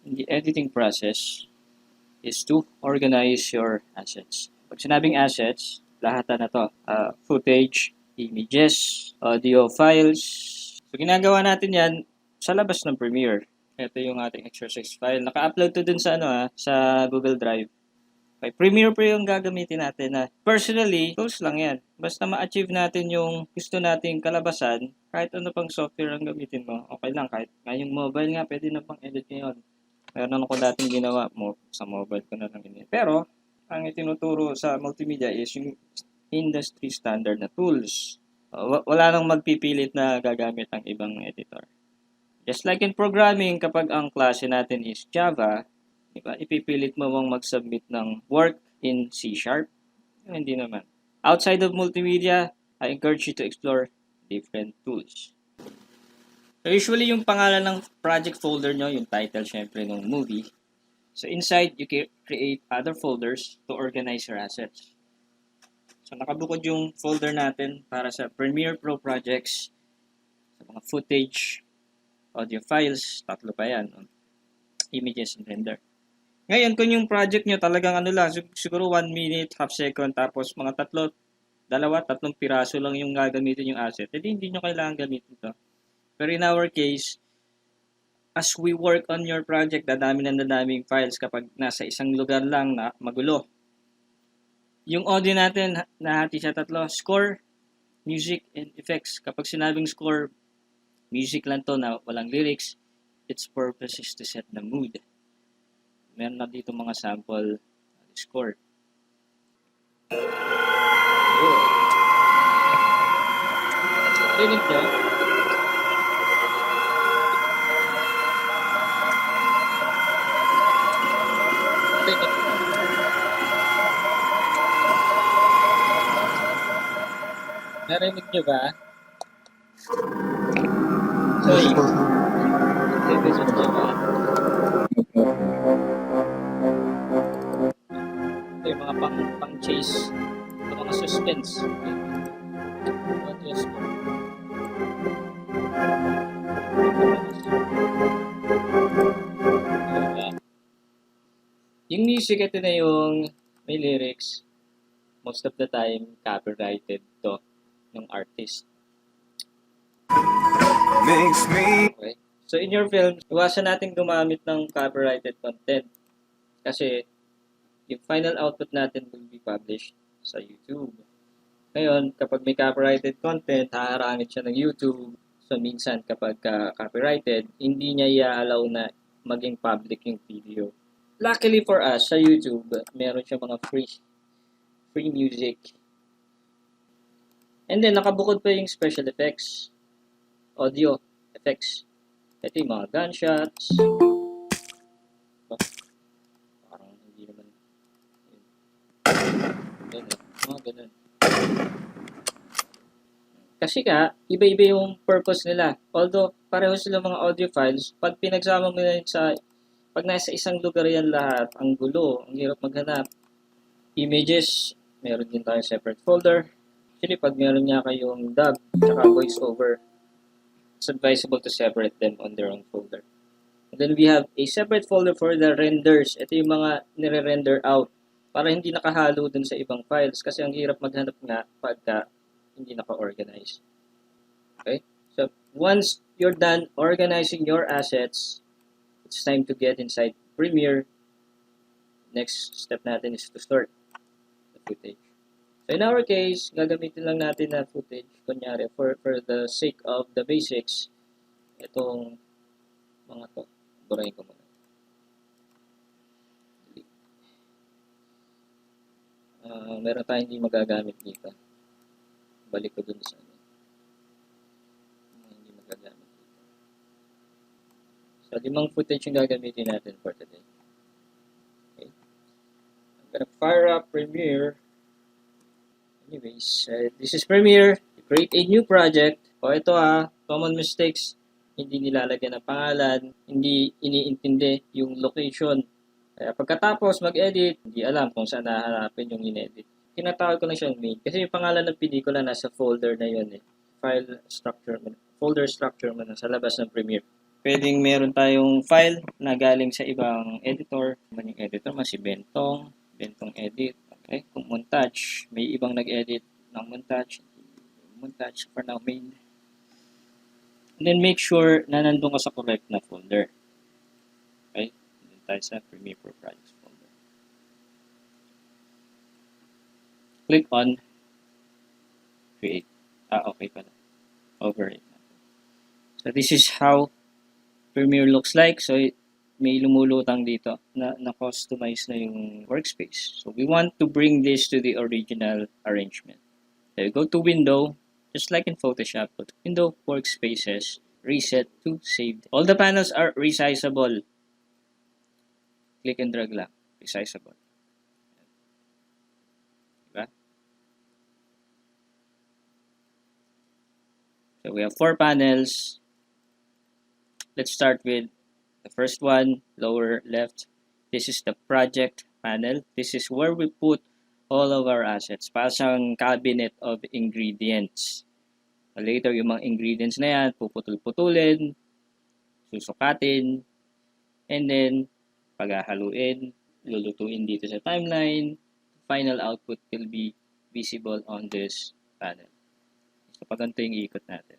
in the editing process is to organize your assets. Pag sinabing assets, lahat na to. Footage, images, audio files. So ginagawa natin yan sa labas ng Premiere. Ito yung ating exercise file. Naka-upload to dun sa sa Google Drive. Okay, Premiere po yung gagamitin natin na personally, tools lang yan. Basta ma-achieve natin yung gusto nating kalabasan, kahit ano pang software ang gamitin mo, okay lang. Kahit ngayong mobile nga, pwede na pang edit ngayon. Meron ako dating ginawa mo sa mobile ko na lang yun. Pero, ang itinuturo sa multimedia is yung industry standard na tools. Wala nang magpipilit na gagamit ang ibang editor. Just like in programming, kapag ang klase natin is Java, diba, ipipilit mo mong mag-submit ng work in C#? Hindi naman. Outside of multimedia, I encourage you to explore different tools. So usually yung pangalan ng project folder nyo, yung title syempre ng movie. So inside, you can create other folders to organize your assets. So nakabukod yung folder natin para sa Premiere Pro projects, sa mga footage, audio files, tatlo pa yan, images and render. Ngayon, kung yung project nyo talagang siguro 1 minute, half second, tapos mga tatlong piraso lang yung gagamitin yung asset, hindi nyo kailangan gamitin ito. Pero in our case, as we work on your project, dadaming files kapag nasa isang lugar lang na magulo. Yung audio natin, nahati sa tatlo, score, music, and effects. Kapag sinabing score, music lang to na walang lyrics, its purpose is to set the mood. Meron na dito mga sample score. Rinig nyo? Narinig nyo ba? Sorry. Narinig nyo ba? Ito yung mga pang-chase. Ito mga suspense. What is it? Yung music, ito na yung may lyrics. Most of the time, copyrighted to ng artist. Okay. So in your film, iwasan natin gumamit ng copyrighted content kasi yung final output natin will be published sa YouTube. Ngayon, kapag may copyrighted content, haharangin siya ng YouTube. So minsan kapag copyrighted, hindi niya i-allow na maging public yung video. Luckily for us, sa YouTube, meron siya mga free music. And then, nakabukod pa yung special effects, audio effects. Ito yung mga gunshots. Parang hindi naman. Mga ganun. Kasi iba-iba yung purpose nila. Although, pareho sila mga audio files, pag pinagsama mo yun pag nasa isang lugar yan lahat, ang gulo, ang hirap maghanap. Images, meron din tayo separate folder. Actually, pag meron niya kayong dub, tsaka voice over, it's advisable to separate them on their own folder. And then we have a separate folder for the renders. Ito yung mga nire-render out para hindi nakahalo dun sa ibang files kasi ang hirap maghanap nga pagka hindi naka-organize. Okay? So, once you're done organizing your assets, it's time to get inside Premiere. Next step natin is to store the footage. So, in our case, gagamitin lang natin na footage, kunyari, for the sake of the basics, itong mga to. Burahin ko muna. Meron tayong hindi magagamit dito. Balik ko dun sa hindi magagamit dito. So, 5 footage yung gagamitin natin for today. Okay. I'm gonna fire up Premiere. Anyways, this is Premiere. Create a new project. O ito common mistakes. Hindi nilalagyan ng pangalan, hindi iniintindi yung location. Kaya pagkatapos mag-edit, hindi alam kung saan nahanapin yung in-edit. Tinatawag ko lang siyang main. Kasi yung pangalan ng pelikula nasa folder na yun Folder structure mo na sa labas ng Premiere. Pwedeng meron tayong file na galing sa ibang editor. Man yung editor, si Bentong edit. Okay, kung montage, may ibang nag-edit ng montage. Montage for now main. And then make sure na nandun ka sa correct na folder. Okay, nandun tayo sa Premiere Pro Projects folder. Click on Create. Okay pala. Override. So this is how Premiere looks like. So may lumulutang dito na customize na yung workspace. So we want to bring this to the original arrangement. So go to Window, just like in Photoshop, go to Window, Workspaces, Reset to Saved. All the panels are resizable. Click and drag lang. Resizable. Diba? So we have 4 panels. Let's start with the first one, lower left. This is the project panel. This is where we put all of our assets. Parang cabinet of ingredients. Later, yung mga ingredients na yan, puputol-putulin, susukatin, and then, paghahaluin, lulutuin dito sa timeline. Final output will be visible on this panel. So, paganto yung ikot natin.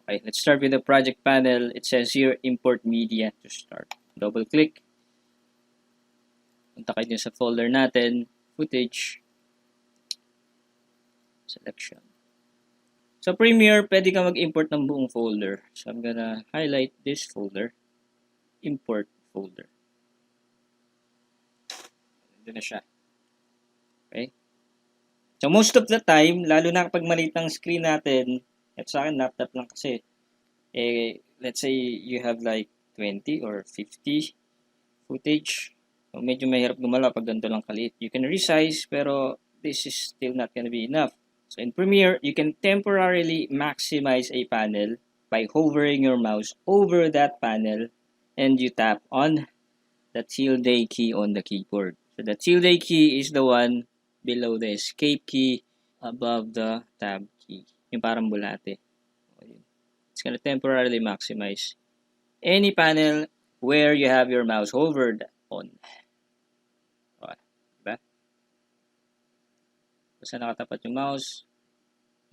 Okay, let's start with the project panel. It says here, import media to start. Double click. Punta kayo sa folder natin, footage, selection. Sa Premiere, pwede ka mag-import ng buong folder. So I'm gonna highlight this folder, import folder. Ito na siya. Okay? So most of the time, lalo na kapag maliit ng screen natin, at sa akin, laptop lang kasi. Let's say you have like 20 or 50 footage. So, medyo mahirap gumalaw pag ganito lang kaliit. You can resize, pero this is still not gonna be enough. So in Premiere, you can temporarily maximize a panel by hovering your mouse over that panel and you tap on the tilde key on the keyboard. So the tilde key is the one below the escape key above the tab key. Yung parang bulate. It's going to temporarily maximize any panel where you have your mouse hovered on. Okay. Diba? Basta nakatapat yung mouse,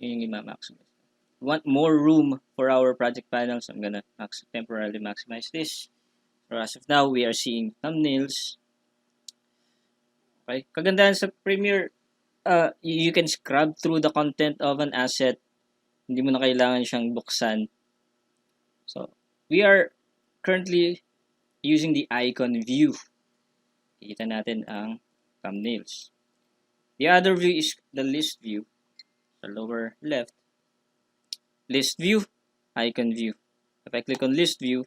yun yung i-maximize. We want more room for our project panel, so I'm going to temporarily maximize this. So as of now, we are seeing thumbnails. Okay. Kagandahan sa Premiere, you can scrub through the content of an asset. Hindi mo na kailangan siyang buksan. So, we are currently using the icon view. Kita natin ang thumbnails. The other view is the list view. The lower left. List view, icon view. If I click on list view,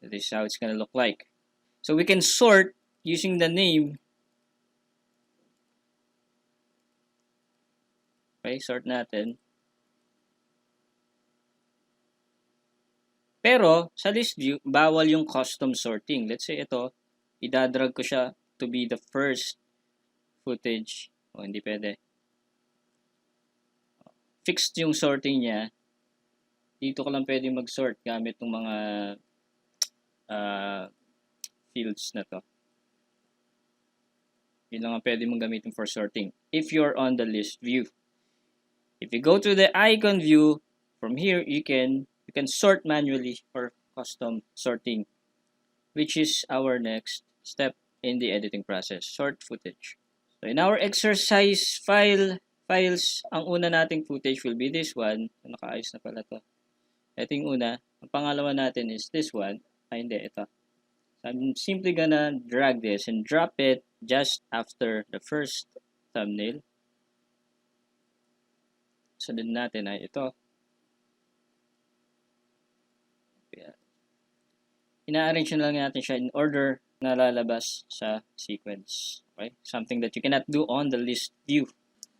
this is how it's going to look like. So, we can sort using the name. Okay, sort natin. Pero, sa list view, bawal yung custom sorting. Let's say ito, idadrag ko siya to be the first footage. Hindi pwede. Fixed yung sorting niya. Dito ko lang pwede mag-sort gamit ng mga fields na to. Yun lang ang pwede mong gamitin for sorting if you're on the list view. If you go to the icon view, from here you can sort manually for custom sorting, which is our next step in the editing process, sort footage. So in our exercise files, ang una nating footage will be this one. So, nakaayos na pala to. Ito yung una. Ang pangalawa natin is this one. Hindi, ito. So I'm simply gonna drag this and drop it just after the first thumbnail. Sunod natin ay ito. Ina-arrange na lang natin siya in order na lalabas sa sequence. Okay? Something that you cannot do on the list view.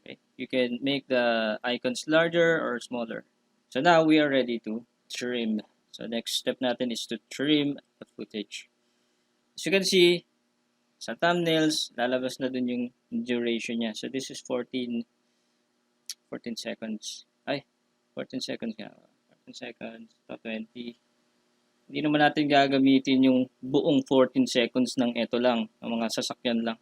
Okay? You can make the icons larger or smaller. So now we are ready to trim. So next step natin is to trim the footage. As you can see, sa thumbnails, lalabas na dun yung duration niya. So this is 14 seconds. 14 seconds nga. 14 seconds to 20. Hindi naman natin gagamitin yung buong 14 seconds ng ito lang, ng mga sasakyan lang.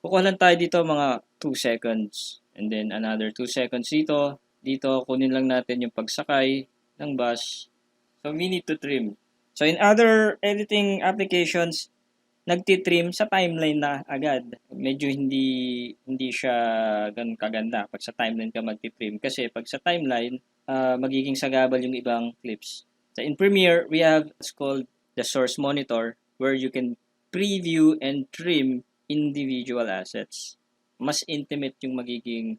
Kukuha lang tayo dito mga 2 seconds. And then another 2 seconds dito. Dito, kunin lang natin yung pagsakay ng bus. So, we need to trim. So, in other editing applications, nagtitrim sa timeline na agad. Medyo hindi siya ganun kaganda pag sa timeline ka magtitrim. Kasi pag sa timeline, magiging sagabal yung ibang clips. So in Premiere, we have what's called the source monitor where you can preview and trim individual assets. Mas intimate yung magiging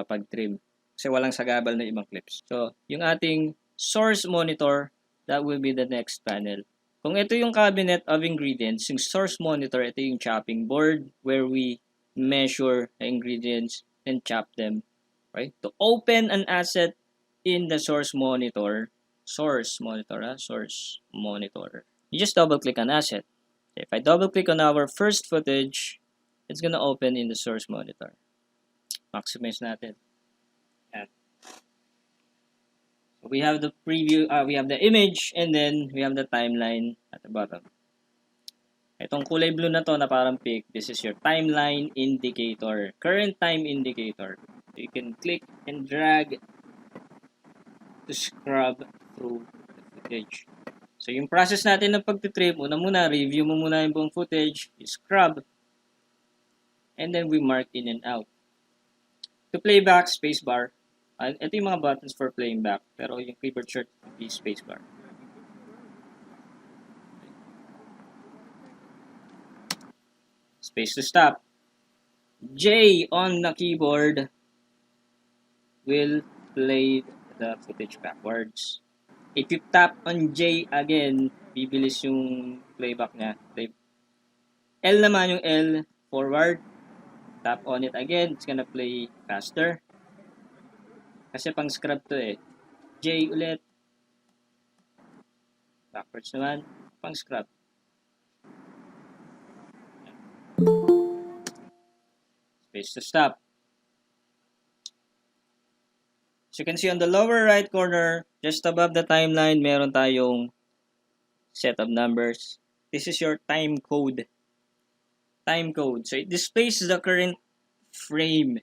pag-trim. Kasi walang sagabal na ibang clips. So, yung ating source monitor, that will be the next panel. Kung ito yung cabinet of ingredients, yung source monitor, ito yung chopping board where we measure the ingredients and chop them. Right? To open an asset in the source monitor, you just double click on asset. If I double click on our first footage, it's gonna open in the source monitor. Maximize natin. Yan. So we have the preview, we have the image, and then we have the timeline at the bottom. Itong kulay blue na to na parang pick, this is your timeline indicator, current time indicator. So you can click and drag to scrub through the footage. So yung process natin ng pagtitrim, una muna, review mo muna yung buong footage, you scrub, and then we mark in and out. To playback, spacebar. Ito yung mga buttons for playing back, pero yung keyboard short is spacebar. Space to stop. J on the keyboard will play the footage backwards. If you tap on J again, bibilis yung playback niya. L naman yung L, forward. Tap on it again, it's gonna play faster. Kasi pang scrub to eh. J ulit. Backwards naman, pang scrub. Space to stop. As you can see on the lower right corner, just above the timeline, meron tayong set of numbers. This is your time code. Time code. So it displays the current frame.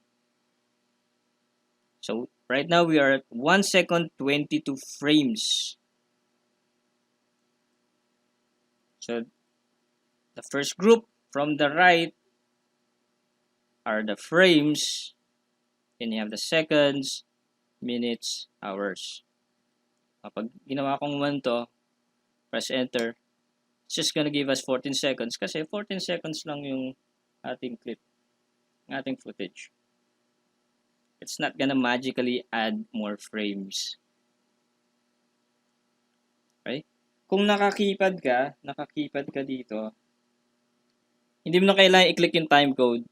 So right now we are at 1 second 22 frames. So the first group from the right are the frames. Then you have the seconds, minutes, hours. Kapag ginawa kong 1 to, press enter. It's just gonna give us 14 seconds kasi 14 seconds lang yung ating clip, ating footage. It's not gonna magically add more frames. Right? Kung nakakipad ka dito, hindi mo na kailangan i-click yung time code.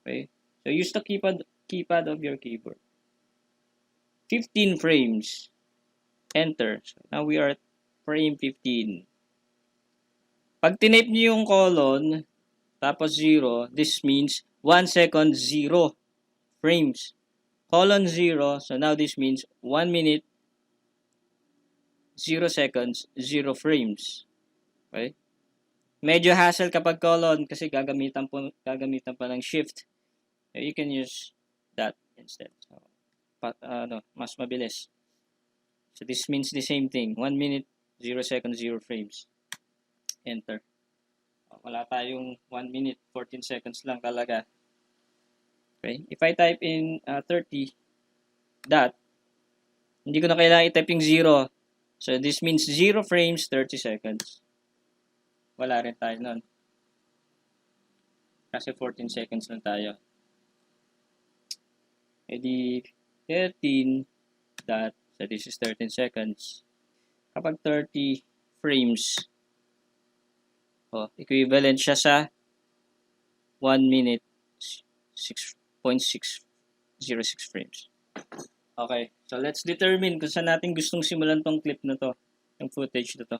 Okay? So use the keypad of your keyboard. 15 frames. Enter. So now we are at frame 15. Pag tinape niyo yung colon, tapos 0, this means 1 second 0 frames. Colon 0, so now this means 1 minute 0 seconds 0 frames. Okay? Medyo hassle kapag colon kasi gagamitan pa ng shift. So you can use that instead. So, mas mabilis. So this means the same thing. 1 minute 0 seconds 0 frames. Enter. Wala tayong 1 minute 14 seconds lang talaga. Okay? If I type in 30 dot, hindi ko na kailangan i-type yung 0. So this means 0 frames 30 seconds. Wala rin tayo nun. Kasi 14 seconds lang tayo. E di 13 dot, so this is 13 seconds. Kapag 30 frames, equivalent siya sa 1 minute 6.606 frames. Okay, so let's determine kung saan natin gustong simulan tong clip na to, yung footage na to.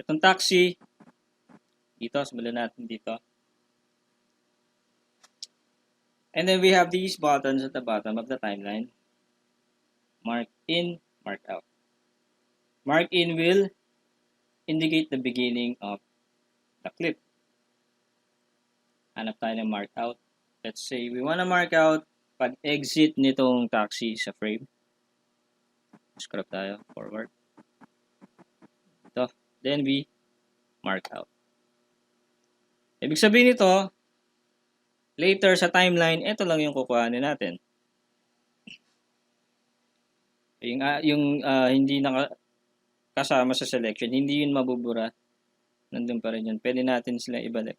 Itong taxi, dito, simulan natin dito. And then we have these buttons at the bottom of the timeline. Mark in, mark out. Mark in will indicate the beginning of the clip. Hanap tayo ng mark out. Let's say we wanna mark out pag-exit nitong taxi sa frame. Scrub tayo, forward. Ito. Then we mark out. Ibig sabihin nito, later sa timeline, ito lang yung kukuhanin natin. Yung hindi kasama sa selection, hindi yun mabubura. Nandun pa rin yun. Pwede natin sila ibalik.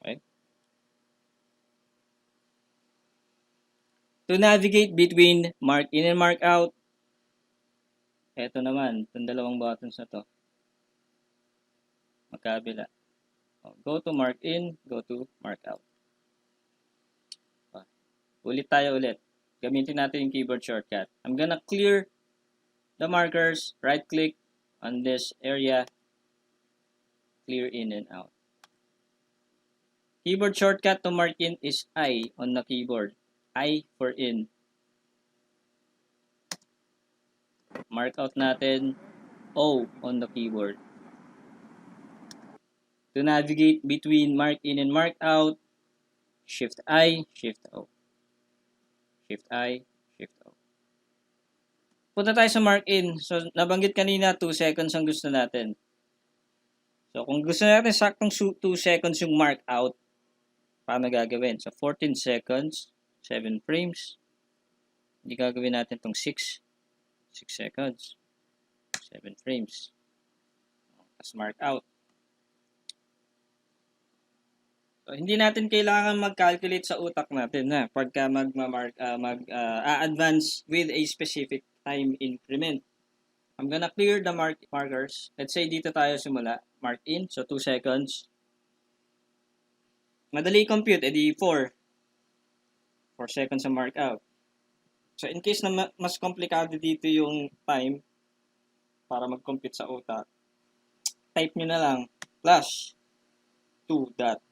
Okay? To navigate between mark in and mark out, ito naman, itong dalawang buttons na to. Magkabila. Go to mark in, go to mark out. Ulit tayo ulit. Gamitin natin yung keyboard shortcut. I'm gonna clear the markers, right click on this area, clear in and out. Keyboard shortcut to mark in is I on the keyboard. I for in. Mark out natin O on the keyboard. To navigate between mark in and mark out, Shift I, Shift O. Shift I, Shift O. Punta tayo sa mark in. So, nabanggit kanina 2 seconds ang gusto natin. So, kung gusto natin saktong 2 seconds yung mark out, paano gagawin? So, 14 seconds, 7 frames. Hindi gagawin natin itong 6 seconds, 7 frames. Tapos mark out. So, hindi natin kailangan mag-calculate sa utak natin na pagka mag-advance with a specific time increment. I'm gonna clear the markers. Let's say dito tayo simula. Mark in, so 2 seconds. Madali compute, edi 4. 4 seconds ang mark out. So in case na mas komplikado dito yung time para mag-compute sa utak, type nyo na lang plus 2 dot.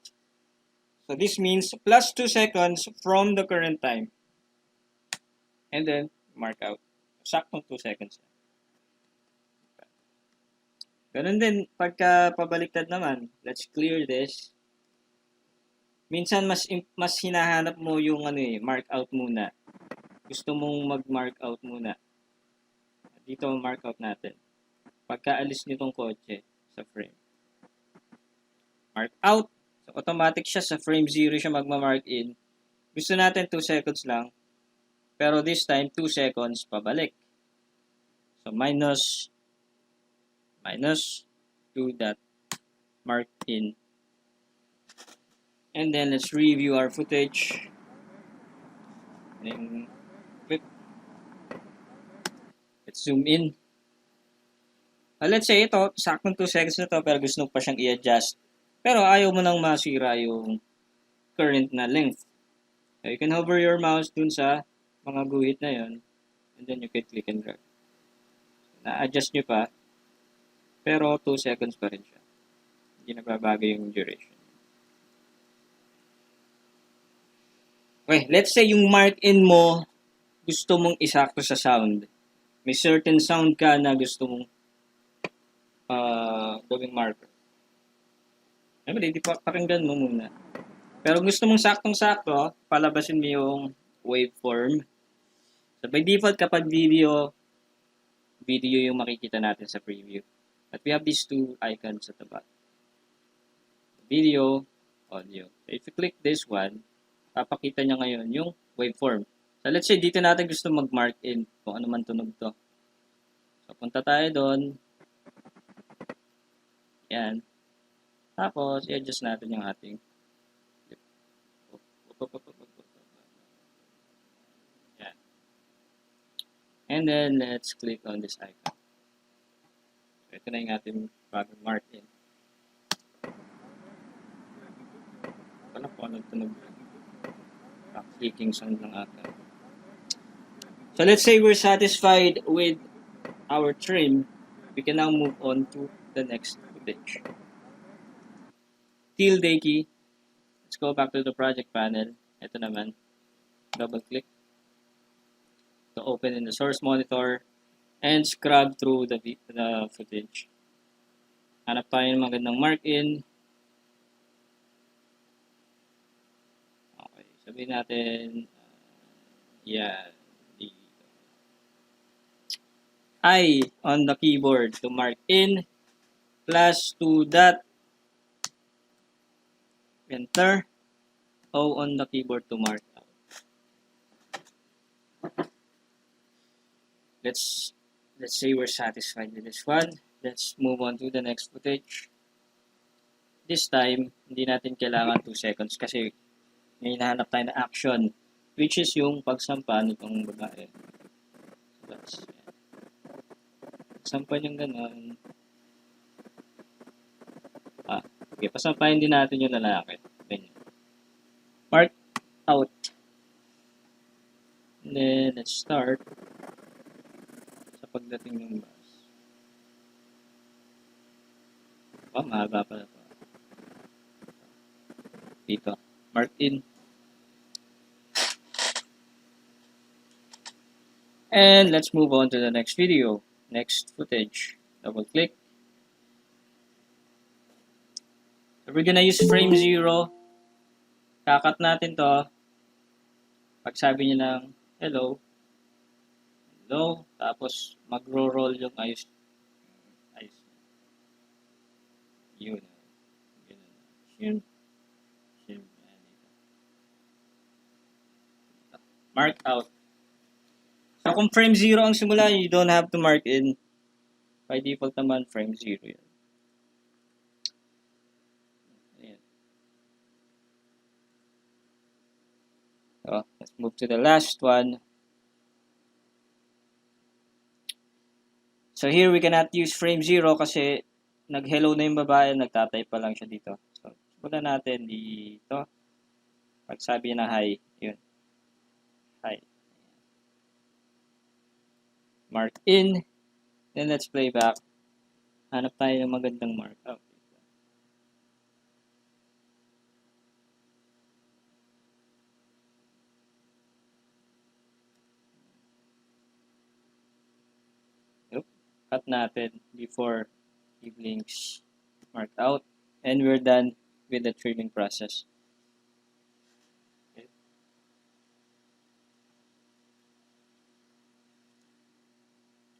So this means plus 2 seconds from the current time. And then, mark out. Saktong 2 seconds. Ganun din, pagka pabaliktad naman, let's clear this. Minsan, mas hinahanap mo yung mark out muna. Gusto mong mag-mark out muna. Dito, mark out natin. Pagka alis nitong kotse sa frame. Mark out. So, automatic siya sa frame 0 siya magma-mark in. Gusto natin 2 seconds lang. Pero this time, 2 seconds pabalik. So, minus 2 dot mark in. And then, let's review our footage. And click. Let's zoom in. Let's say ito, saktong 2 seconds na to, pero gusto mo pa siyang i-adjust. Pero ayaw mo nang masira yung current na length. So, you can hover your mouse dun sa mga guhit na yon, and then you can click and drag. Na-adjust nyo pa, pero 2 seconds pa rin siya. Hindi nagbabago yung duration. Okay, let's say yung mark in mo, gusto mong isakto sa sound. May certain sound ka na gusto mong gawing marker. Di pakinggan mo muna. Pero gusto mong saktong-sakto, palabasin mo yung waveform. So by default, kapag video yung makikita natin sa preview. But we have these 2 icons at the bottom. Video, audio. So if you click this one, papakita niya ngayon yung waveform. So let's say dito natin gusto mag-mark in kung ano man tunog to. So punta tayo doon. Yan. Tapos, i-adjust natin yung ating yan. And then, let's click on this icon. So, ito na yung ating bagong mark in. Wala po nagtunog. Clicking sound ng ating. So, let's say we're satisfied with our trim. We can now move on to the next footage. Tilde key, Let's go back to the project panel. Ito naman, double click to open in the source monitor and scrub through the footage. Hanap tayo ng magandang mark-in. Okay, sabihin natin, yeah, I on the keyboard to mark in, plus 2 dot, enter, O on the keyboard to mark out. Let's say we're satisfied with this one. Let's move on to the next footage. This time, hindi natin kailangan 2 seconds kasi may hinahanap tayo na action, which is yung pagsampa nitong babae. So that's, sampa niyang gano'n. Okay, pasampahin din natin yung lalaki. Ganyan. Mark out. And then, let's start sa pagdating ng bus. Mahaba pala ito. Dito. Mark in. And let's move on to the next video. Next footage. Double click. So we're gonna use frame 0. Kakat natin to. Pag sabi niya ng hello. Hello. Tapos magro-roll yung ayos. Yun. Yun. Mark out. So kung frame 0 ang simula, you don't have to mark in. By default naman, frame 0 yan. Ayan. So, let's move to the last one. So here we cannot use frame 0 kasi nag-hello na yung babae, nagtatype pa lang siya dito. So, simulan natin dito. Pag sabi na hi, yun. Hi. Mark in. Then let's play back. Hanap tayo ng magandang mark out. Cut natin before he blinks. Mark out. And we're done with the trimming process. Okay.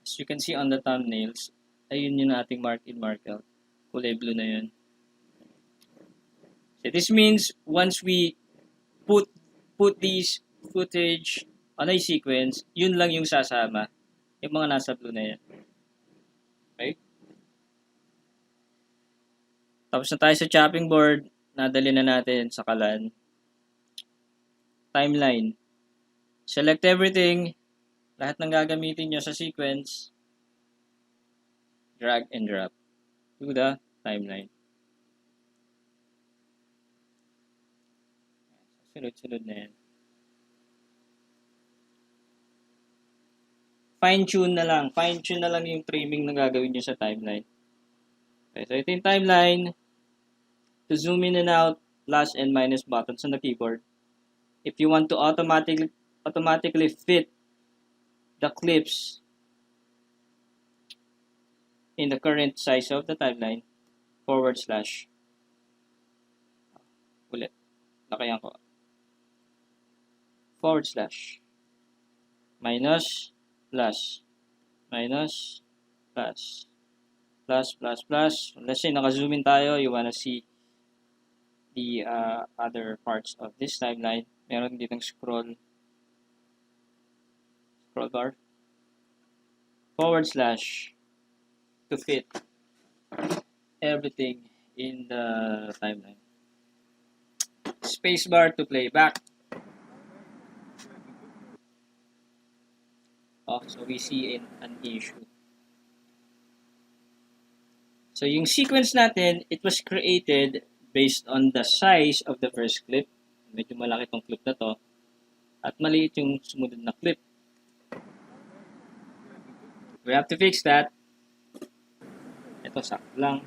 As you can see on the thumbnails, ayun yung ating mark in, mark out. Kulay blue na yun. So this means once we put these footage on a sequence, yun lang yung sasama. Yung mga nasa blue na yan. Okay? Tapos na tayo sa chopping board, nadali na natin sa kalan. Timeline. Select everything, lahat ng gagamitin nyo sa sequence, drag and drop to the timeline. Sunod-sunod na yan. Fine-tune na lang yung trimming na gagawin nyo sa timeline. Okay, so ito yung timeline. To zoom in and out, plus and minus buttons on the keyboard. If you want to automatically fit the clips in the current size of the timeline, / ulit, lakayan ko, / minus, plus, minus, plus, plus. Let's say naka-zoom in tayo, you wanna see the other parts of this timeline. Meron ditong scroll bar, / to fit everything in the timeline. Spacebar to play back. So we see an issue. So yung sequence natin, it was created based on the size of the first clip. Medyo malaki tong clip na to. At maliit yung sumunod na clip. We have to fix that. Ito, sakto lang.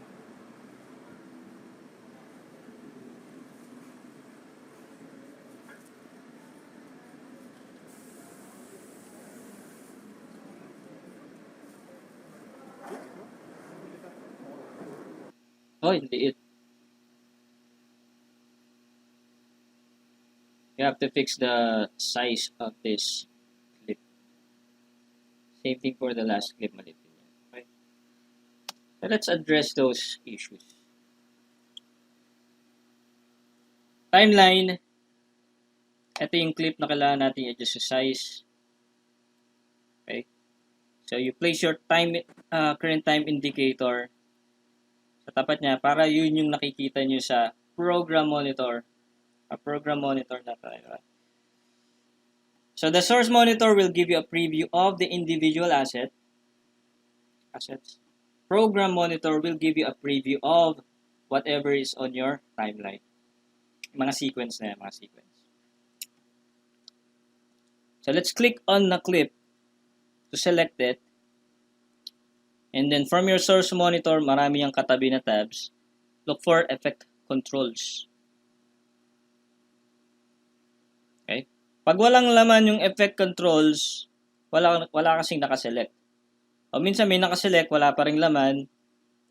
Oh, hindi it. You have to fix the size of this clip. Same thing for the last clip. Malit din yan. Okay? So let's address those issues. Timeline. Ito yung clip na kailangan natin i-adjust sa size. Okay? So you place your current time indicator sa tapat niya para yun yung nakikita nyo sa program monitor. Program monitor na tayo. So the source monitor will give you a preview of the individual assets. Program monitor will give you a preview of whatever is on your timeline. Mga sequence na yan, mga sequence. So let's click on the clip to select it. And then from your source monitor, marami yung katabi na tabs. Look for effect controls. Okay? Pag walang laman yung effect controls, wala kasing nakaselect. O minsan may nakaselect, wala pa ring laman,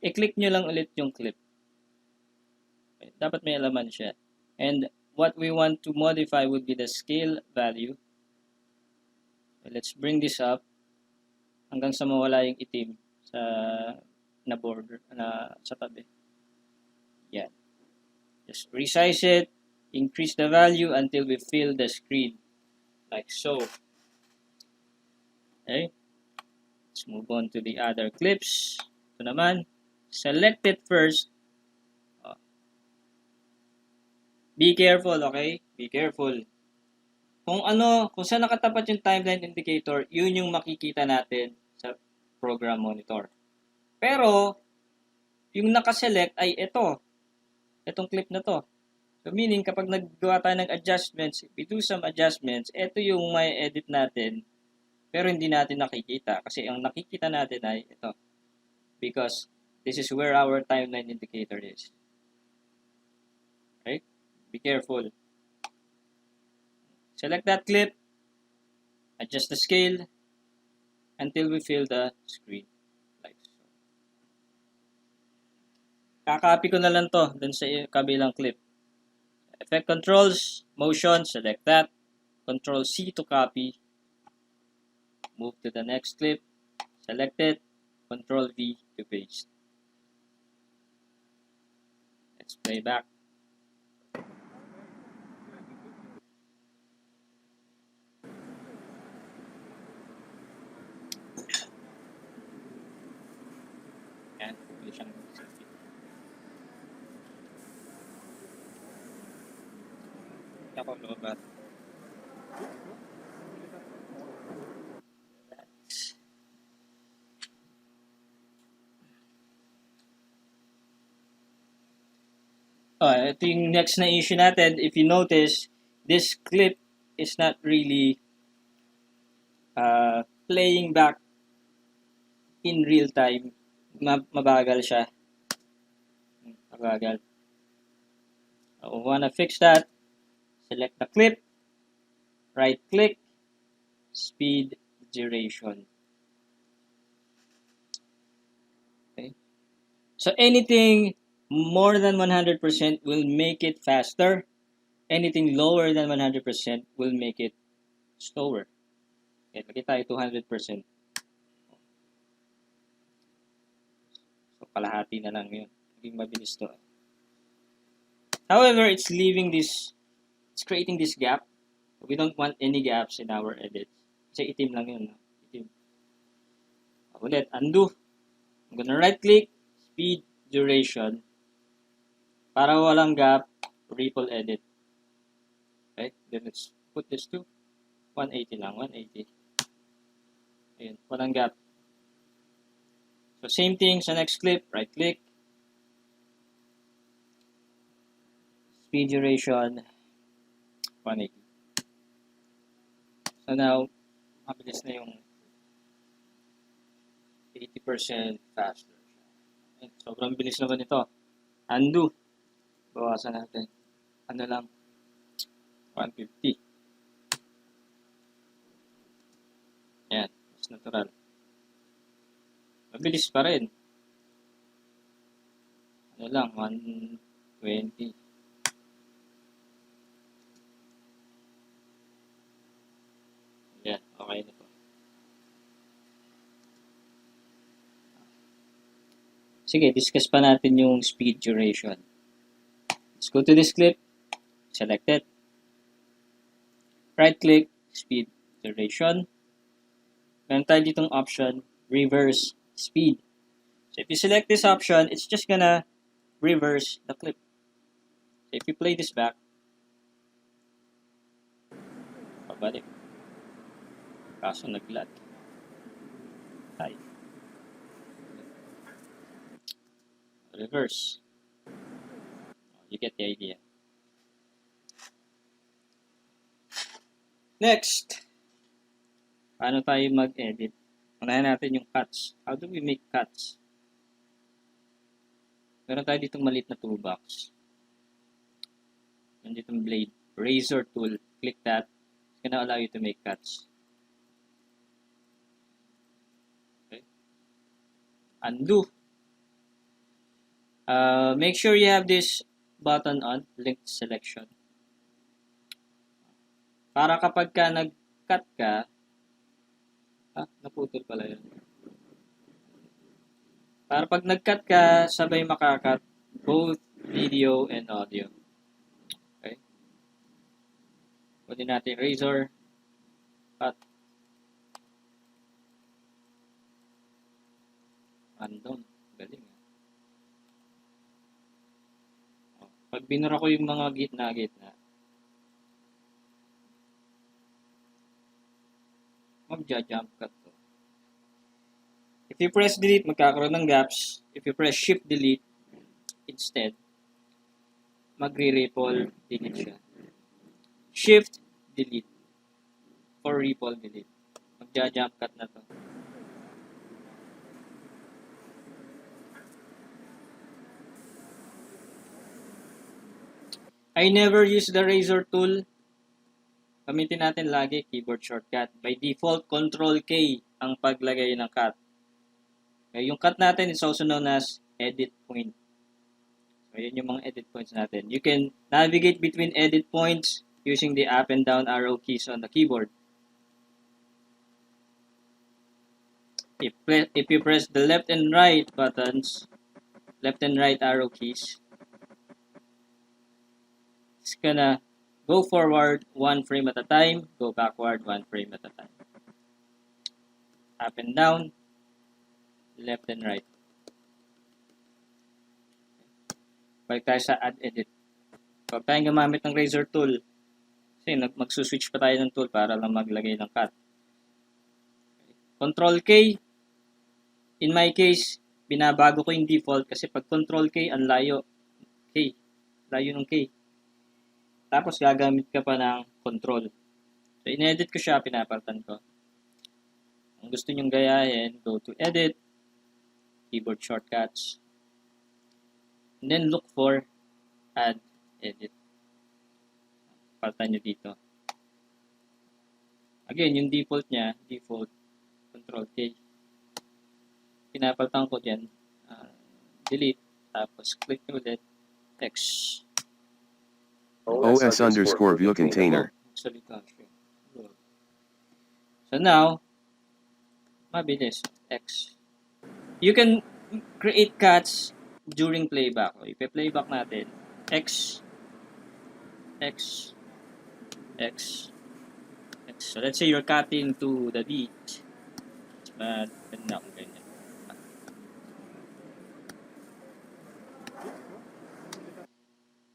i-click nyo lang ulit yung clip. Okay? Dapat may laman siya. And what we want to modify would be the scale value. Okay, let's bring this up hanggang sa mawala yung itim sa na border sa tabi. Yan. Just resize it, increase the value until we fill the screen like so. Okay? Let's move on to the other clips. Ito naman, select it first. Be careful, okay? Be careful. Kung saan nakatapat yung timeline indicator, yun yung makikita natin sa program monitor. Pero, yung nakaselect ay ito. Itong clip na to. So, meaning, kapag naggawa tayo ng adjustments, if we do some adjustments, ito yung may edit natin, pero hindi natin nakikita. Kasi ang nakikita natin ay ito. Because, this is where our timeline indicator is. Okay? Be careful. Select that clip, adjust the scale until we fill the screen. Like so. Kakopy ko na lang to dun sa kabilang clip. Effect controls, motion, select that. Control C to copy. Move to the next clip, select it. Control V to paste. Let's play back. Yan, pwede siyang selfie. Ako, lobat. Ito yung next na issue natin. If you notice, this clip is not really playing back in real time. Mabagal siya. Mabagal. We wanna fix that. Select the clip. Right click. Speed duration. Okay. So anything more than 100% will make it faster. Anything lower than 100% will make it slower. Okay, lagi tayo 200%. So, kalahati na lang yun. Maging mabilis to. However, it's creating this gap. We don't want any gaps in our edits. Kasi itim lang yun. Itim. Ulit, undo. I'm gonna right click, speed, duration. Para walang gap, ripple edit. Okay, then let's put this to 180 lang, 180. Ayun, walang gap. So same thing sa next clip, right click. Speed duration, 180. So now, mabilis na yung 80% faster. Ayun, sobrang bilis naman ito. Undo. Bawasan natin. Ano lang, 150. Yan, mas natural. Mabilis pa rin. Ano lang, 120. Yan, okay na po. Sige, discuss pa natin yung speed duration. Let's go to this clip. Select it. Right-click, speed duration. Meron tayo ditong option, reverse speed. So if you select this option, it's just gonna reverse the clip. So if you play this back, pabalik. Kaso naglag. Hi. Reverse. You get the idea. Next, paano tayo mag-edit? Unahin natin yung cuts. How do we make cuts? Meron tayo ditong maliit na toolbox. Meron ditong blade. Razor tool. Click that. It's gonna allow you to make cuts. Okay. Undo. Make sure you have this button on, link selection. Para kapag ka nag-cut ka, naputol pala yun. Para pag nag-cut ka, sabay makakat both video and audio. Okay? Pwede natin razor, cut, random. Galing. Pag binura ko yung mga gitna-gitna, magja-jump cut to. If you press delete, magkakaroon ng gaps. If you press shift delete, instead, magre-ripple delete siya. Shift delete or ripple delete. Magja-jump cut na to. I never use the razor tool. Gamitin natin lagi keyboard shortcut. By default, Control K ang paglagay ng cut. Okay, yung cut natin is also known as edit point. So, yun yung mga edit points natin. You can navigate between edit points using the up and down arrow keys on the keyboard. If you press the left and right buttons, left and right arrow keys, it's gonna go forward 1 frame at a time, go backward 1 frame at a time. Up and down, left and right. Balik tayo sa add edit. Huwag tayong gumamit ng razor tool. Kasi magsuswitch pa tayo ng tool para lang maglagay ng cut. Control K. In my case, binabago ko yung default kasi pag Control K, ang layo. K. Layo ng K. Tapos gagamit ka pa ng control. So, in-edit ko siya, pinapalitan ko. Kung gusto nyong gayahin, go to edit, keyboard shortcuts, and then look for add edit. Palitan nyo dito. Again, yung default niya, default, control K. Pinapalitan ko dyan, delete, tapos click ulit, X. OS_view container. So now, mabilis, X. You can create cuts during playback. Ipe-playback natin, X, X, X, X. So let's say you're cutting to the beat. But, na kung ganyan.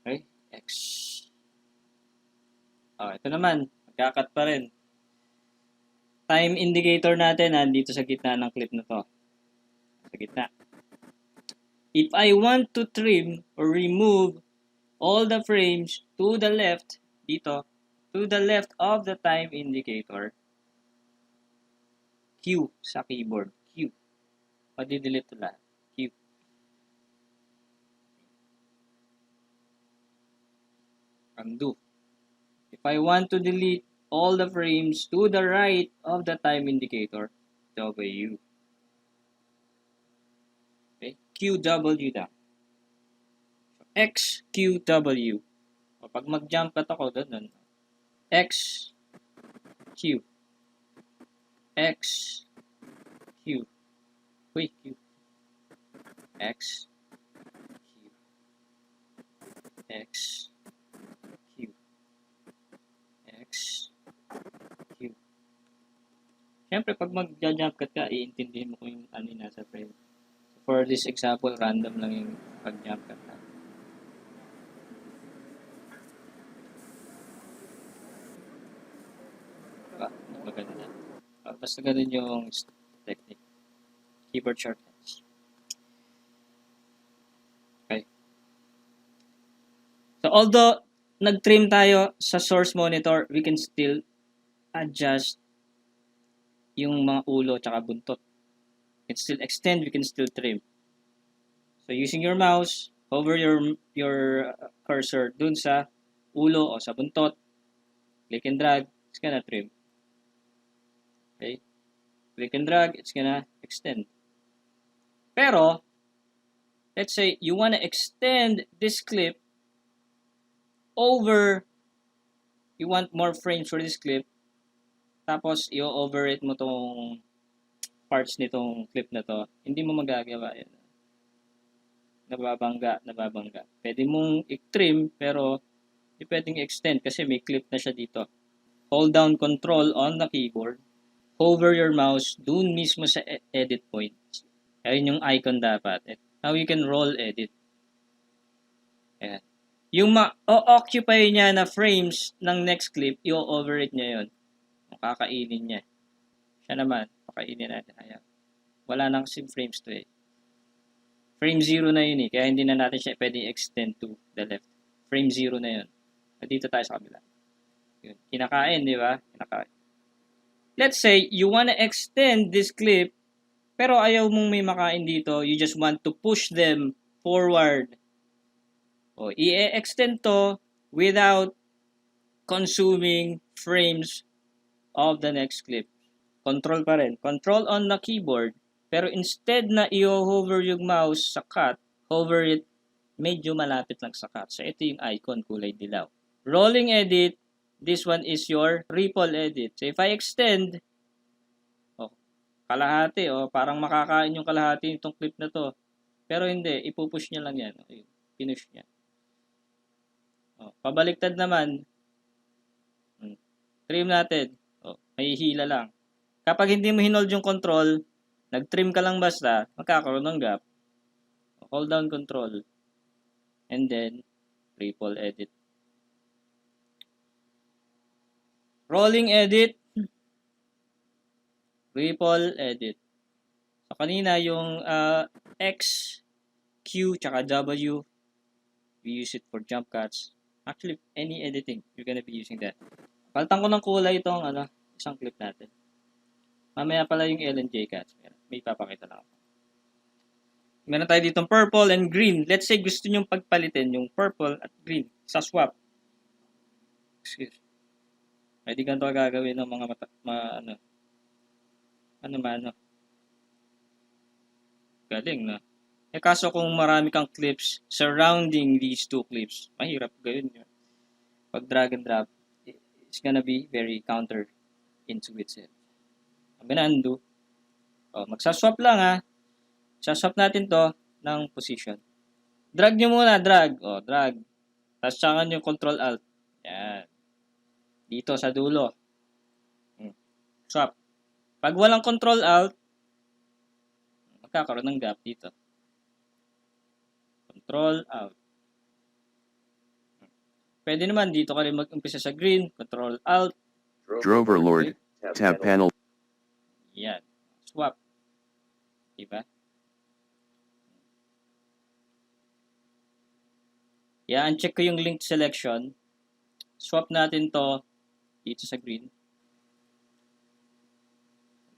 Okay, X. Ito naman, magkakat pa rin. Time indicator natin nandito sa gitna ng clip na to. Sa gitna. If I want to trim or remove all the frames to the left, dito, to the left of the time indicator, Q sa keyboard, Q. Padi-delete to lahat, Q. Undo. If I want to delete all the frames to the right of the time indicator, W. Okay, QW down. XQW. O, pag mag-jump cut ako, doon. XQ. XQ. Uy, Q. XQ. XQ. XQ. Siyempre, pag mag-jump cut ka, iintindihin mo kung yung ano yung nasa frame. For this example, random lang yung pag-jump cut na. Diba? Maganda. Basta ganun yung technique. Keyboard shortcuts. Okay. So, although nag-trim tayo sa source monitor, we can still adjust yung mga ulo tsaka buntot. We can still extend, we can still trim. So, using your mouse, hover your cursor dun sa ulo o sa buntot, click and drag, it's gonna trim. Okay? Click and drag, it's gonna extend. Pero, let's say you wanna extend this clip over, you want more frames for this clip, tapos i-overrate mo tong parts nitong clip na to, hindi mo magagawa yan. Nababangga. Pwede mong i-trim, pero hindi pwedeng i-extend kasi may clip na siya dito. Hold down Control on the keyboard. Hover your mouse dun mismo sa edit point. Ayun yung icon dapat. Now you can roll edit. Ayan. Yung ma-occupy niya na frames ng next clip, i-overrate niya yun. Kakainin niya. Siya naman, pakainin natin. Ayan. Wala nang sim frames to eh. Frame 0 na yun eh. Kaya hindi na natin siya pwede extend to the left. Frame 0 na yun. Dito tayo sa kabila. Yun. Kinakain, di ba? Kinakain. Let's say, you wanna extend this clip, pero ayaw mong may makain dito. You just want to push them forward. O, i-extend to without consuming frames of the next clip. Control pa rin. Control on the keyboard. Pero instead na i-hover yung mouse sa cut, hover it medyo malapit lang sa cut. So, ito yung icon, kulay dilaw. Rolling edit, this one is your ripple edit. So, if I extend, kalahati, parang makakain yung kalahati itong clip na to. Pero hindi, ipupush niya lang yan. Pinush niya. Pabaliktad naman, trim natin. May hila lang. Kapag hindi mo hinold yung control, nag-trim ka lang basta, magkakaroon ng gap. Hold down control. And then, ripple edit. Rolling edit. Ripple edit. So, kanina yung X, Q, tsaka W, we use it for jump cuts. Actually, any editing, you're gonna be using that. Palitan ko ng kulay itong isang clip natin. Mamaya pala yung LNJ cuts. May papakita lang ako. Meron tayo ditong purple and green. Let's say gusto nyo pagpalitin yung purple at green sa swap. Excuse. Pwede ganito gagawin ng mga galing na. Kaso kung marami kang clips surrounding these two clips, mahirap gawin yun. Pag drag and drop, it's gonna be very counterintuitive. Ang undo. Magsaswap lang Saswap natin to ng position. Drag nyo muna, drag. Drag. Tapos tsaka nyo control alt. Yan. Dito sa dulo. Swap. Pag walang control alt, magkakaroon ng gap dito. Control alt. Pwede naman dito ka rin mag-umpisa sa green. Control alt. Drover Lord. Tab panel. Yan. Swap. Diba? Uncheck ko yung linked selection. Swap natin to dito sa green.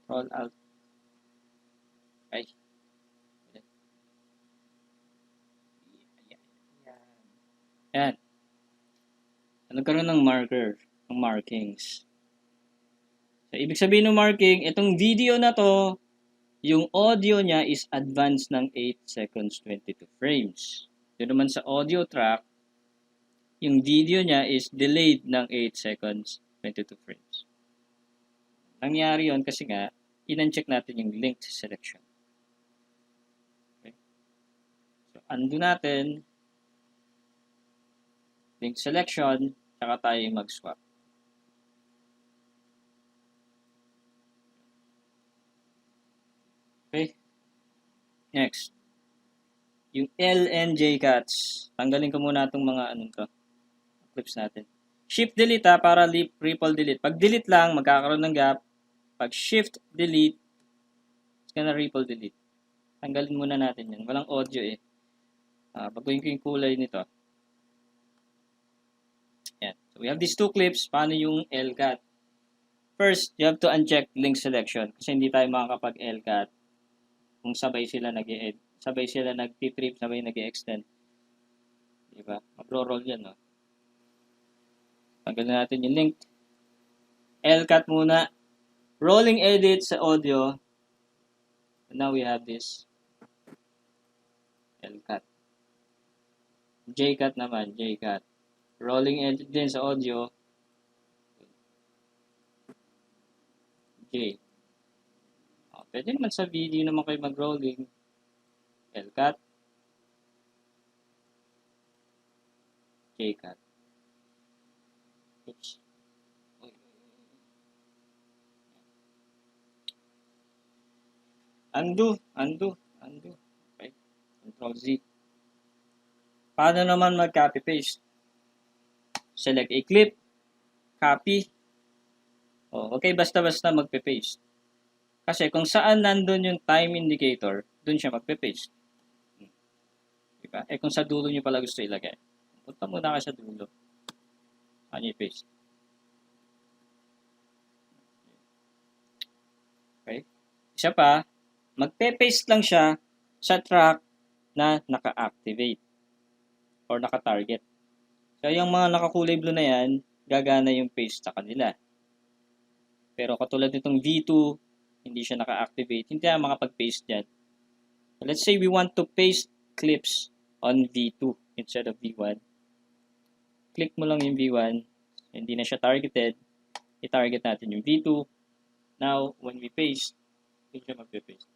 Control alt. Ay. Yan. Nagkaroon ng marker, ng markings. So, ibig sabihin ng marking, itong video na to, yung audio niya is advanced ng 8 seconds 22 frames. Ito naman sa audio track, yung video niya is delayed ng 8 seconds, 22 frames. Nangyari yon kasi nga, in-uncheck natin yung linked selection. Okay. So, undo natin, link selection, saka tayo mag-swap. Okay. Next. Yung L and J cuts. Tanggalin ko muna itong mga clips natin. Shift delete para ripple delete. Pag delete lang, magkakaroon ng gap. Pag shift delete, it's gonna ripple delete. Tanggalin muna natin yan. Walang audio eh. Baguhin ko yung kulay nito. Yan. So we have these two clips. Paano yung L cut? First, you have to uncheck link selection kasi hindi tayo makakapag L cut kung sabay sila nag-e-edit. Sabay sila nag-trip, sabay nag-e-extend. Diba? Magro-roll yan, no? Tanggalin natin yung link. L-cut muna. Rolling edit sa audio. And now we have this. L-cut. J-cut naman, J-cut. Rolling edit din sa audio. J. Pwede naman sa video naman kayo mag-rolling. L-cut. J-cut. Oops. Undo. Okay. Control Z. Paano naman mag-copy-paste? Select a clip. Copy. Okay, basta-basta magpe-paste. Kasi kung saan nandun yung time indicator, dun siya magpe-paste. Diba? Kung sa dulo nyo pala gusto ilagay. Punta muna ka sa dulo. Ano yung paste? Okay. Isa pa, magpe-paste lang siya sa track na naka-activate or naka-target. So, yung mga nakakulay blue na yan, gagana yung paste sa kanila. Pero katulad nitong V2, hindi siya naka-activate, hindi na makapag-paste dyan. So, let's say we want to paste clips on V2 instead of V1. Click mo lang yung V1, hindi na siya targeted, i-target natin yung V2. Now, when we paste, hindi siya magpe-paste.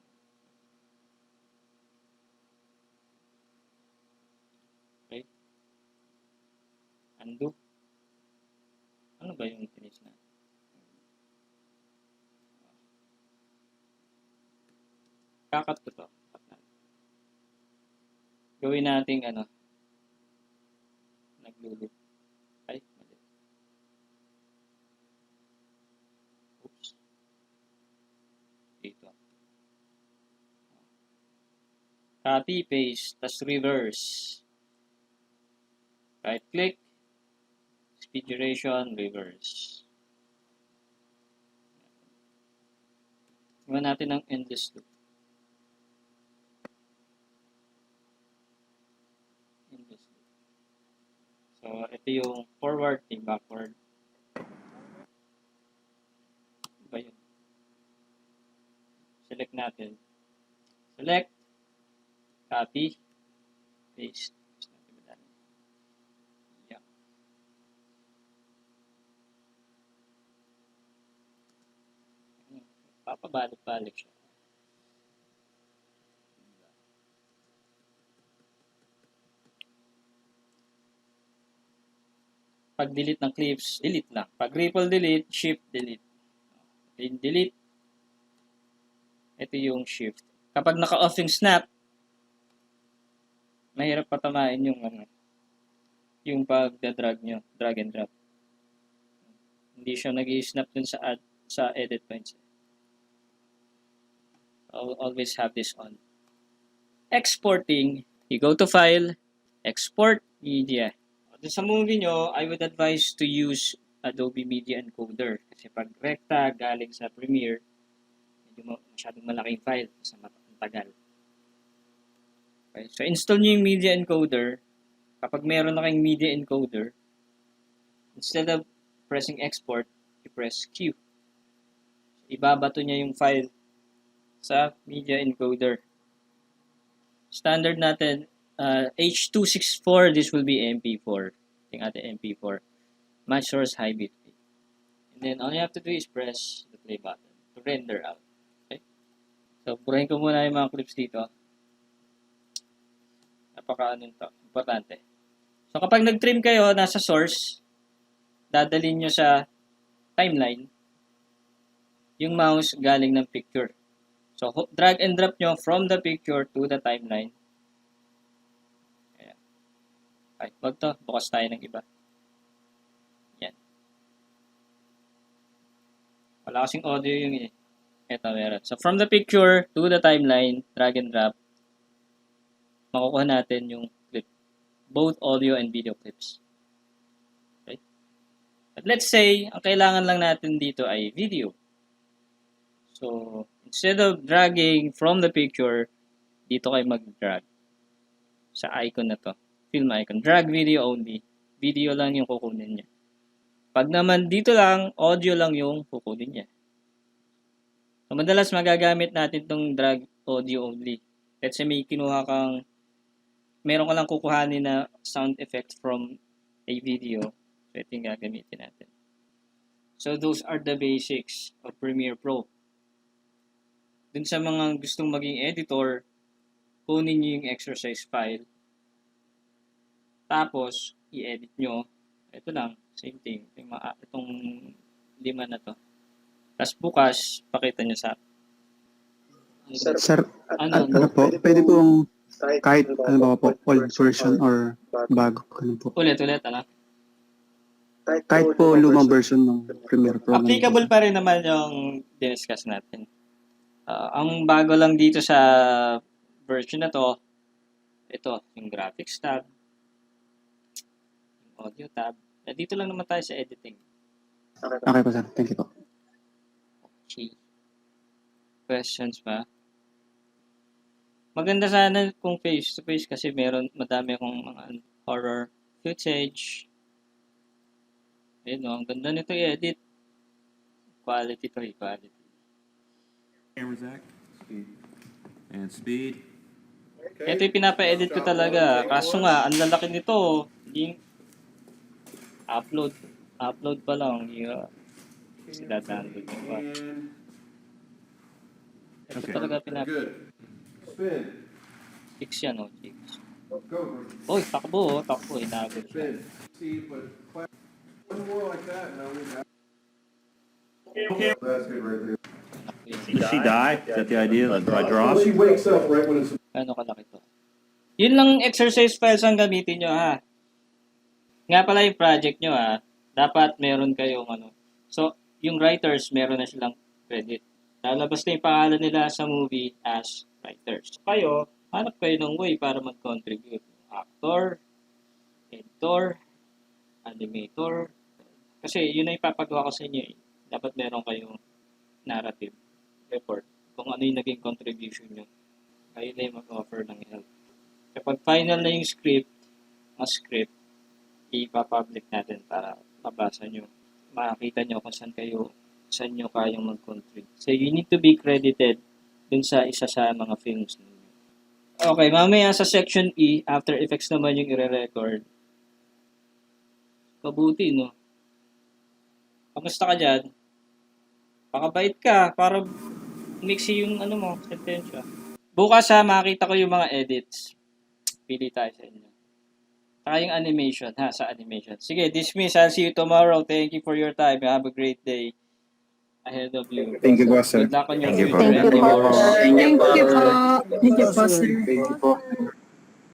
Okay. Undo. Ano ba yung finish na? Kakat ko to. Gawin nating naglulip. Ay, mali. Oops. Dito. Copy, paste, tas reverse. Right click, speed duration, reverse. Iwan natin ang endless loop. So, ito yung forward, yung backward. Ba yun? Select natin. Select, copy, paste. Yeah. Papabalik-balik siya. Pag delete ng clips, delete lang. Pag ripple delete, shift delete. Then delete. Ito yung shift. Kapag naka-off yung snap, mahirap patamain yung pag-drag nyo, drag and drop. Hindi siya nag-i-snap dun sa edit points. I'll always have this on. Exporting, you go to File, Export Media. Sa movie nyo, I would advise to use Adobe Media Encoder. Kasi pag rekta galing sa Premiere, medyo masyadong malaking file sa matagal. Okay, so install nyo yung Media Encoder. Kapag meron na kayong Media Encoder, instead of pressing Export, i-press Q. Ibabato niya yung file sa Media Encoder. Standard natin, H264, this will be MP4. Yung ating MP4. Match source high bitrate. And then all you have to do is press the play button to render out. Okay? So, purahin ko muna yung mga clips dito. Importante. So, kapag nag-trim kayo, nasa source, dadalhin nyo sa timeline, yung mouse galing ng picture. So, drag and drop nyo from the picture to the timeline. Ayan. Okay, wag to. Bukas tayo ng iba. Yan. Wala kasing audio yung ito meron. So, from the picture to the timeline, drag and drop, makukuha natin yung clip. Both audio and video clips. Okay? But let's say, ang kailangan lang natin dito ay video. So, instead of dragging from the picture, dito kayo mag-drag sa icon na to. Film icon. Drag video only. Video lang yung kukunin niya. Pag naman dito lang, audio lang yung kukunin niya. So, madalas magagamit natin itong drag audio only. Let's say may kinuha kang, meron ka lang kukuhanin na sound effect from a video. So, ito yung gagamitin natin. So, those are the basics of Premiere Pro. Dun sa mga gustong maging editor, kunin nyo yung exercise file. Tapos, i-edit nyo. Ito lang, same thing. Itong 5 na to. Tapos bukas, pakita nyo sa... Sir, ano po, pwede pong kahit ano ba po, old version or bago, ano po. Ulit, ano? Kahit po lumang version ng Premiere Pro. Applicable pa rin naman yung diniscuss natin. Ang bago lang dito sa version na to, ito, yung graphics tab, yung audio tab. Dito lang naman tayo sa editing. Okay po sir, thank you po. Okay. Questions ba? Maganda sana kung face-to-face kasi madami akong mga horror footage. Ayun, ang ganda nito i-edit. Quality to quality. Camera, Zach. Speed. And speed. Ito yung pinapa-edit ko talaga. Kaso nga, ang lalaki nito. Hindi upload pa lang. Sila download nyo pa. Ito talaga Good. Spin. Fix yan, oh. Fix. Go. Oy, takbo, inagod siya. Spin. See, but one more like that. No, we got. That's good right there. Does she die? Is that the idea? Like, do I drop? She wakes up right when it's. Ano kalaki to? Yun lang exercise files ang gamitin nyo, ha? Nga pala yung project nyo, ha? Dapat meron kayong ano. So, yung writers, meron na silang credit. Lalabas na yung pangalan nila sa movie as writers. So, kayo, hanap kayo ng way para mag-contribute. Actor, editor, animator. Kasi yun na ipapagawa ko sa inyo, eh. Dapat meron kayong narrative report kung ano yung naging contribution nyo. Kayo na yung mag-offer ng help. Kapag final na yung script, ipapublic natin para mabasa nyo. Makakita nyo kung saan nyo kayang mag-contribute. So, you need to be credited dun sa isa sa mga films ninyo. Okay, mamaya sa section E, After Effects naman yung i-record. Kabuti, no? Kamusta ka dyan? Pakabait ka para mixi yung ano mo, sentensya. Bukas makita ko yung mga edits. Pili tayo sa inyo. Saka yung animation, sa animation. Sige, dismiss. I'll see you tomorrow. Thank you for your time. Have a great day ahead of you. Thank you po sir. Good luck on your Thank you, future endeavors. Thank you po. Thank you po, sir. Thank you po.